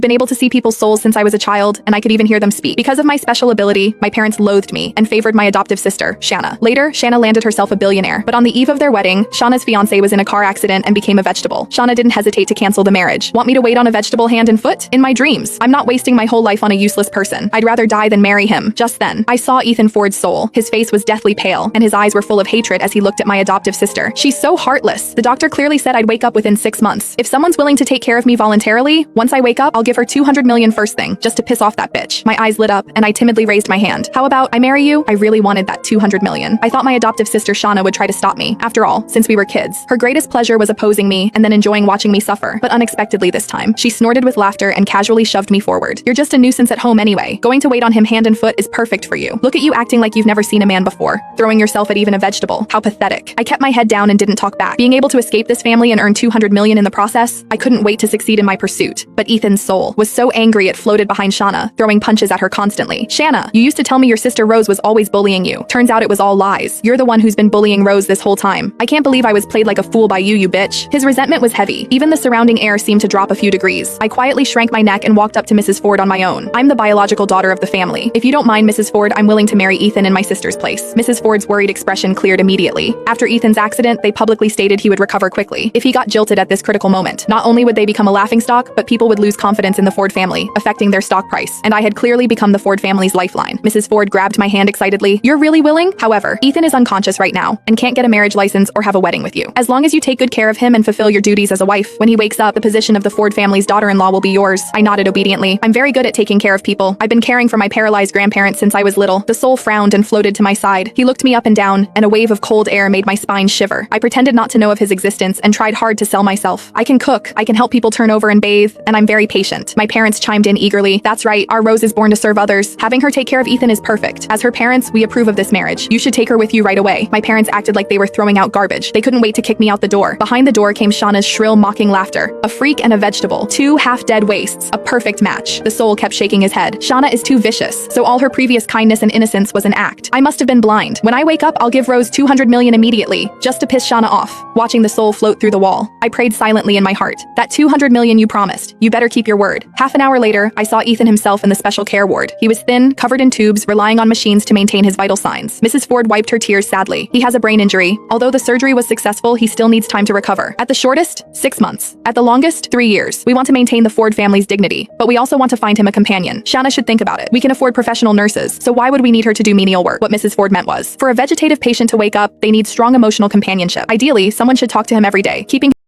been able to see people's souls since I was a child, and I could even hear them speak. Because of my special ability, my parents loathed me and favored my adoptive sister, Shanna. Later, Shanna landed herself a billionaire, but on the eve of their wedding, Shauna's fiancé was in a car accident and became a vegetable. Shauna didn't hesitate to cancel the marriage. Want me to wait on a vegetable hand and foot? In my dreams. I'm not wasting my whole life on a useless person. I'd rather die than marry him. Just then, I saw Ethan Ford's soul. His face was deathly pale, and his eyes were full of hatred as he looked at my adoptive sister. She's so heartless. The doctor clearly said I'd wake up within 6 months. If someone's willing to take care of me voluntarily, once I wake up, I'll give her 200 million first thing, just to piss off that bitch. My eyes lit up, and I timidly raised my hand. How about I marry you? I really wanted that 200 million. I thought my adoptive sister Shauna would try to stop me. After all, since we were kids, her greatest pleasure was opposing me and then enjoying watching me suffer. But unexpectedly this time, she snorted with laughter and casually shoved me forward. You're just a nuisance at home anyway. Going to wait on him hand and foot is perfect for you. Look at you acting like you've never seen a man before, throwing yourself at even a vegetable. How pathetic. I kept my head down and didn't talk back. Being able to escape this family and earn 200 million in the process, I couldn't wait to succeed in my pursuit. But Ethan's soul was so angry it floated behind Shauna, throwing punches at her constantly. Shanna, you used to tell me your sister Rose was always bullying you. Turns out it was all lies. You're the one who's been bullying Rose this whole time. I can't believe I was played like a fool by you, you bitch. His resentment was heavy. Even the surrounding air seemed to drop a few degrees. I quietly shrank my neck and walked up to Mrs. Ford on my own. I'm the biological daughter of the family. If you don't mind, Mrs. Ford, I'm willing to marry Ethan in my sister's place. Mrs. Ford's worried expression cleared immediately. After Ethan's accident, they publicly stated he would recover quickly. If he got jilted at this critical moment, not only would they become a laughingstock, but people would lose confidence in the Ford family, affecting their stock price. And I had clearly become the Ford family's lifeline. Mrs. Ford grabbed my hand excitedly. You're really willing? However, Ethan is unconscious right now and can't get a marriage license or have a wedding with you. As long as you take good care of him and fulfill your duties as a wife, when he wakes up, the position of the Ford family's daughter-in-law will be yours. I nodded obediently. I'm very good at taking care of people. I've been caring for my paralyzed grandparents since I was little. The soul frowned and floated to my side. He looked me up and down, and a wave of cold air made my spine shiver. I pretended not to know of his existence and tried hard to sell myself. I can cook, I can help people turn over and bathe, and I'm very patient. My parents chimed in eagerly. That's right, our Rose is born to serve others. Having her take care of Ethan is perfect. As her parents, we approve of this marriage. You should take her with you right away. My parents acted like they were throwing out garbage. They couldn't wait to kick me out the door. Behind the door came Shauna's shrill, mocking laughter. A freak and a vegetable. Two half-dead wastes. A perfect match. The soul kept shaking his head. Shauna is too vicious, so all her previous kindness and innocence was an act. I must have been blind. When I wake up, I'll give Rose 200 million immediately, just to piss Shauna off. Watching the soul float through the wall, I prayed silently in my heart. That 200 million you promised. You better keep your word. Half an hour later, I saw Ethan himself in the special care ward. He was thin, covered in tubes, relying on machines to maintain his vital signs. Mrs. Ford wiped her tears sadly. He has a brain injury. Although the surgery was successful, he still needs time to recover. At the shortest, 6 months. At the longest, 3 years. We want to maintain the Ford family's dignity, but we also want to find him a companion. Shauna should think about it. We can afford professional nurses, so why would we need her to do menial work? What Mrs. Ford meant was, for a vegetative patient to wake up, they need strong emotional companionship. Ideally, someone should talk to him every day, keeping